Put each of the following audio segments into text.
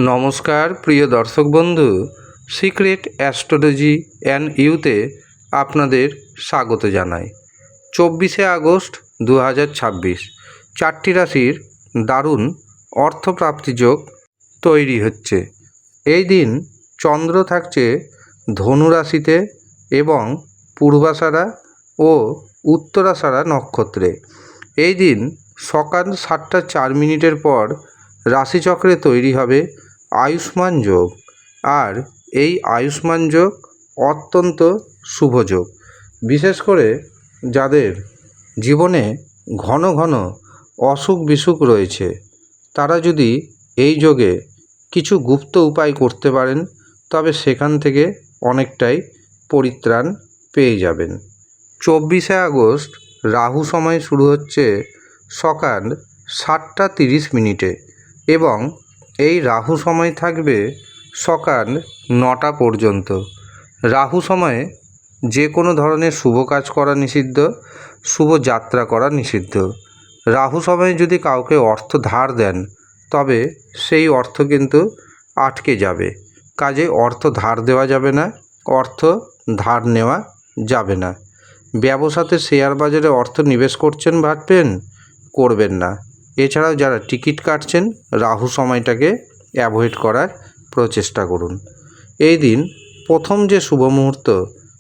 নমস্কার প্রিয় দর্শক বন্ধু, সিক্রেট অ্যাস্ট্রোলজি অ্যান্ড ইউতে আপনাদের স্বাগত জানাই। 24শে আগস্ট 2026 চারটি রাশির দারুণ অর্থপ্রাপ্তি যোগ তৈরি হচ্ছে। এই দিন চন্দ্র থাকছে ধনু রাশিতে এবং পূর্বাষাঢ়া ও উত্তরাষাঢ়া নক্ষত্রে। এই দিন সকাল 7টা 4 মিনিটের পর রাশিচক্রে তৈরি হবে আয়ুষ্মান যোগ। আর এই আয়ুষ্মান যোগ অত্যন্ত শুভ যোগ। বিশেষ করে যাদের জীবনে ঘন ঘন অসুখ বিসুখ রয়েছে, তারা যদি এই যোগে কিছু গুপ্ত উপায় করতে পারেন, তবে সেখান থেকে অনেকটাই পরিত্রাণ পেয়ে যাবেন। 24শে আগস্ট রাহু সময় শুরু হচ্ছে সকাল 7টা 30 মিনিটে এবং এই রাহু সময় থাকবে সকাল 9টা পর্যন্ত। রাহু সময়ে যে কোনো ধরনের শুভ কাজ করা নিষিদ্ধ, শুভ যাত্রা করা নিষিদ্ধ। রাহু সময়ে যদি কাউকে অর্থ ধার দেন, তবে সেই অর্থ কিন্তু আটকে যাবে। কাজে অর্থ ধার দেওয়া যাবে না, অর্থ ধার নেওয়া যাবে না। ব্যবসাতে শেয়ার বাজারে অর্থ নিবেশ করছেন, ভাববেন করবেন না। এছাড়াও যারা টিকিট কাটছেন, রাহু সময়টাকে অ্যাভয়েড করার প্রচেষ্টা করুন। এই দিন প্রথম যে শুভ মুহূর্ত,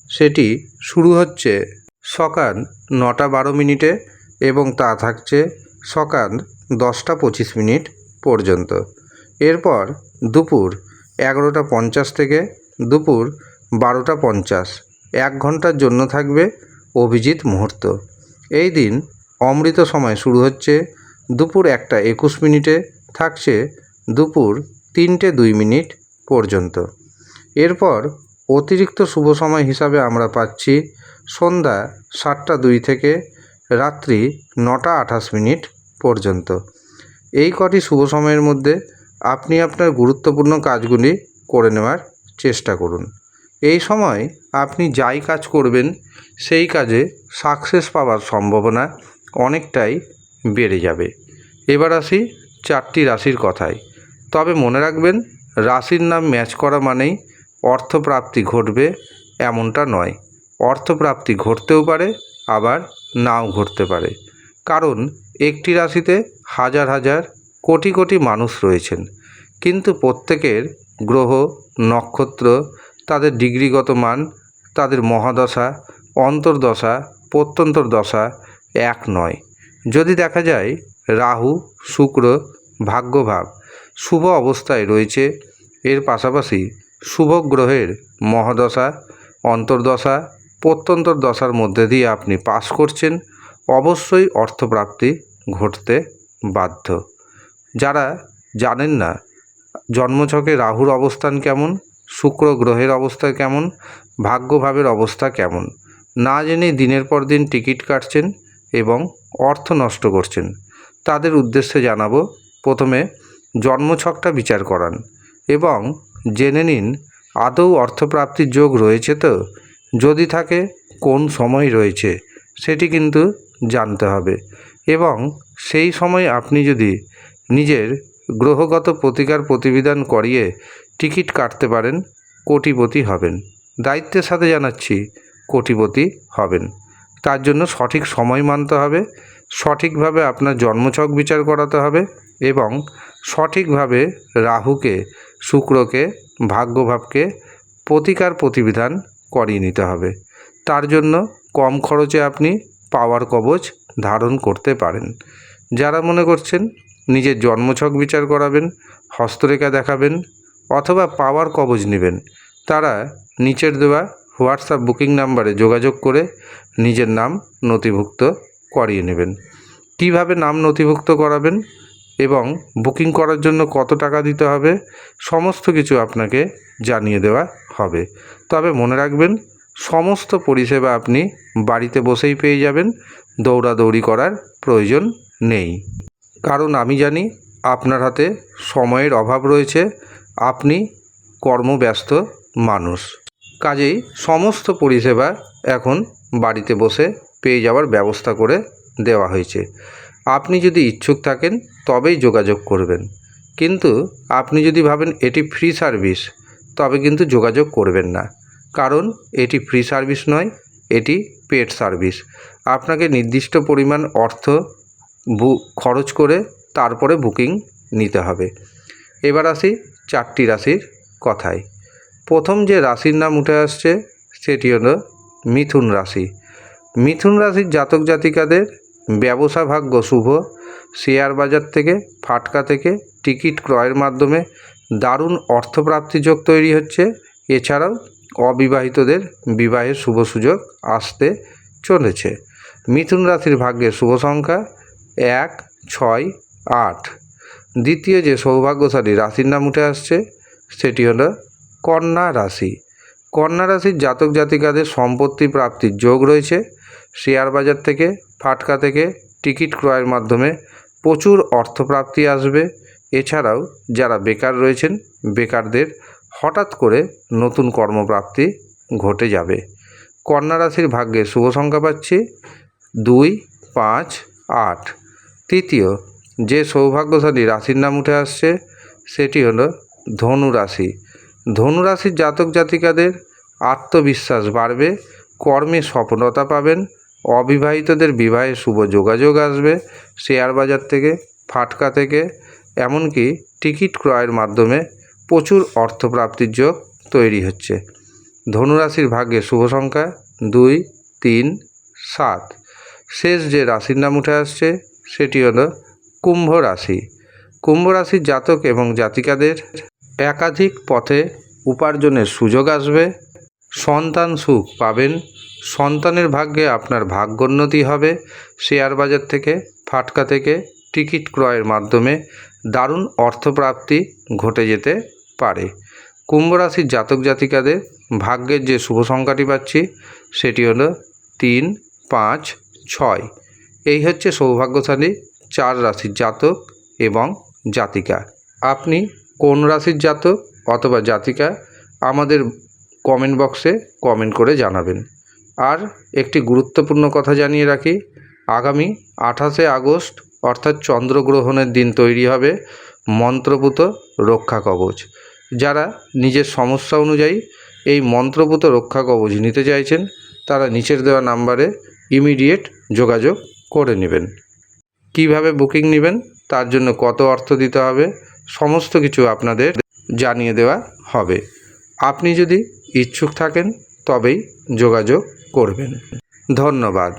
সেটি শুরু হচ্ছে সকাল 9টা 12 মিনিটে এবং তা থাকছে সকাল 10টা 25 মিনিট পর্যন্ত। এরপর দুপুর 11টা 50 থেকে দুপুর 12টা 50, 1 ঘন্টার জন্য থাকবে অভিজিৎ মুহূর্ত। এই দিন অমৃত সময় শুরু হচ্ছে দুপুর 1টা 21 মিনিটে, থাকছে দুপুর 3টে 2 মিনিট পর্যন্ত। এরপর অতিরিক্ত শুভ সময় হিসাবে আমরা পাচ্ছি সন্ধ্যা 7টা 2 থেকে রাত্রি 9টা 28 মিনিট পর্যন্ত। এই কটি শুভ সময়ের মধ্যে আপনি আপনার গুরুত্বপূর্ণ কাজগুলি করে নেওয়ার চেষ্টা করুন। এই সময় আপনি যাই কাজ করবেন, সেই কাজে সাকসেস পাওয়ার সম্ভাবনা অনেকটাই বেড়ে যাবে। এবার আসি চারটি রাশির কথায়। তবে মনে রাখবেন, রাশির নাম ম্যাচ করা মানেই অর্থপ্রাপ্তি ঘটবে এমনটা নয়। অর্থপ্রাপ্তি ঘটতেও পারে, আবার নাও ঘটতে পারে। কারণ একটি রাশিতে হাজার হাজার কোটি কোটি মানুষ রয়েছেন, কিন্তু প্রত্যেকের গ্রহ নক্ষত্র, তাদের ডিগ্রিগত মান, তাদের মহাদশা অন্তর্দশা প্রত্যন্তর দশা এক নয়। যদি দেখা যায় রাহু শুক্র ভাগ্যভাব শুভ অবস্থায় রয়েছে, এর পাশাপাশি শুভ গ্রহের মহাদশা অন্তর্দশা প্রত্যন্তর দশার মধ্যে দিয়ে আপনি পাস করছেন, অবশ্যই অর্থপ্রাপ্তি ঘটতে বাধ্য। যারা জানেন না জন্মছকে রাহুর অবস্থান কেমন, শুক্র গ্রহের অবস্থা কেমন, ভাগ্যভাবের অবস্থা কেমন, না জেনে দিনের পর দিন টিকিট কাটছেন এবং অর্থ নষ্ট করছেন, তাদের উদ্দেশ্যে জানাবো, প্রথমে জন্মছকটা বিচার করান এবং জেনে নিন আদৌ অর্থপ্রাপ্তির যোগ রয়েছে তো। যদি থাকে কোন সময় রয়েছে সেটি কিন্তু জানতে হবে এবং সেই সময় আপনি যদি নিজের গ্রহগত প্রতিকার প্রতিবিধান করিয়ে টিকিট কাটতে পারেন, কোটিপতি হবেন। দায়িত্বের সাথে জানাচ্ছি, কোটিপতি হবেন। তার জন্য সঠিক সময় মানতে হবে, সঠিকভাবে আপনার জন্মছক বিচার করাতে হবে এবং সঠিকভাবে রাহুকে শুক্রকে ভাগ্যভাবকে প্রতিকার প্রতিবিধান করিয়ে নিতে হবে। তার জন্য কম খরচে আপনি পাওয়ার কবচ ধারণ করতে পারেন। যারা মনে করছেন নিজের জন্মছক বিচার করাবেন, হস্তরেখা দেখাবেন অথবা পাওয়ার কবচ নেবেন, তারা নিচের দেওয়া হোয়াটসঅ্যাপ বুকিং নাম্বারে যোগাযোগ করে নিজের নাম নথিভুক্ত করিয়ে নেবেন। কিভাবে নাম নথিভুক্ত করাবেন এবং বুকিং করার জন্য কত টাকা দিতে হবে, সমস্ত কিছু আপনাকে জানিয়ে দেওয়া হবে। তবে মনে রাখবেন, সমস্ত পরিষেবা আপনি বাড়িতে বসেই পেয়ে যাবেন, দৌড়াদৌড়ি করার প্রয়োজন নেই। কারণ আমি জানি আপনার হাতে সময়ের অভাব রয়েছে, আপনি কর্মব্যস্ত মানুষ। কাজেই সমস্ত পরিষেবা এখন বাড়িতে বসে পেয়ে যাওয়ার ব্যবস্থা করে দেওয়া হয়েছে। আপনি যদি ইচ্ছুক থাকেন তবেই যোগাযোগ করবেন, কিন্তু আপনি যদি ভাবেন এটি ফ্রি সার্ভিস, তবে কিন্তু যোগাযোগ করবেন না, কারণ এটি ফ্রি সার্ভিস নয়, এটি পেড সার্ভিস। আপনাকে নির্দিষ্ট পরিমাণ অর্থ খরচ করে তারপরে বুকিং নিতে হবে। এবার আসি 4টি রাশির কথায়। প্রথম যে রাশির নাম উঠে আসছে সেটি হলো মিথুন রাশি। মিথুন রাশির জাতক জাতিকাদের ব্যবসা ভাগ্য শুভ। শেয়ার বাজার থেকে, ফাটকা থেকে টিকিট ক্রয়ের মাধ্যমে দারুণ অর্থপ্রাপ্তি যোগ তৈরি হচ্ছে। এছাড়াও অবিবাহিতদের বিবাহের শুভ সুযোগ আসতে চলেছে। মিথুন রাশির ভাগ্যের শুভ সংখ্যা 1, 6, 8। দ্বিতীয় যে সৌভাগ্যশালী রাশির নাম উঠে আসছে সেটি হলো কন্যা রাশি। কন্যা রাশির জাতক জাতিকাদের সম্পত্তি প্রাপ্তির যোগ রয়েছে। শেয়ার বাজার থেকে, ফাটকা থেকে টিকিট ক্রয়ের মাধ্যমে প্রচুর অর্থপ্রাপ্তি আসবে। এছাড়াও যারা বেকার রয়েছেন, বেকারদের হঠাৎ করে নতুন কর্মপ্রাপ্তি ঘটে যাবে। কন্যা রাশির ভাগ্যে শুভ সংখ্যা পাচ্ছি 2, 5, 8। তৃতীয় যে সৌভাগ্যশালী রাশির নাম উঠে আসছে সেটি হলো ধনু রাশি। ধনু রাশির জাতক জাতিকাদের আত্মবিশ্বাস বাড়বে, কর্মে সফলতা পাবেন, অবিবাহিতদের বিবাহে শুভ যোগাযোগ আসবে। শেয়ার বাজার থেকে, ফাটকা থেকে এমনকি টিকিট ক্রয়ের মাধ্যমে প্রচুর অর্থপ্রাপ্তির যোগ তৈরি হচ্ছে। ধনুরাশির ভাগ্যে শুভ সংখ্যা 2, 3, 7। শেষ যে রাশির নাম উঠে আসছে সেটি হলো কুম্ভ রাশি। কুম্ভ রাশির জাতক এবং জাতিকাদের একাধিক পথে উপার্জনের সুযোগ আসবে। সন্তান সুখ পাবেন। সন্তানের ভাগ্যে আপনার ভাগ্যোন্নতি হবে। শেয়ার বাজার থেকে, ফাটকা থেকে টিকিট ক্রয়ের মাধ্যমে দারুণ অর্থপ্রাপ্তি ঘটে যেতে পারে। কুম্ভ রাশির জাতক জাতিকাদের ভাগ্যের যে শুভ সংখ্যাটি পাচ্ছি সেটি হলো 3, 5, 6। এই হচ্ছে সৌভাগ্যশালী 4 রাশির জাতক এবং জাতিকা। আপনি কোন রাশির জাতক অথবা জাতিকা আমাদের কমেন্ট বক্সে কমেন্ট করে জানাবেন। আর একটি গুরুত্বপূর্ণ কথা জানিয়ে রাখি, আগামী 28শে আগস্ট অর্থাৎ চন্দ্রগ্রহণের দিন তৈরি হবে মন্ত্রপুত রক্ষা কবচ। যারা নিজের সমস্যা অনুযায়ী এই মন্ত্রপুত রক্ষা কবচ নিতে চাইছেন তারা নিচের দেওয়া নাম্বারে ইমিডিয়েট যোগাযোগ করে নেবেন। কিভাবে বুকিং নেবেন, তার জন্য কত অর্থ দিতে হবে, সমস্ত কিছু আপনাদের জানিয়ে দেওয়া হবে। আপনি যদি ইচ্ছুক থাকেন তবেই যোগাযোগ করবেন। ধন্যবাদ।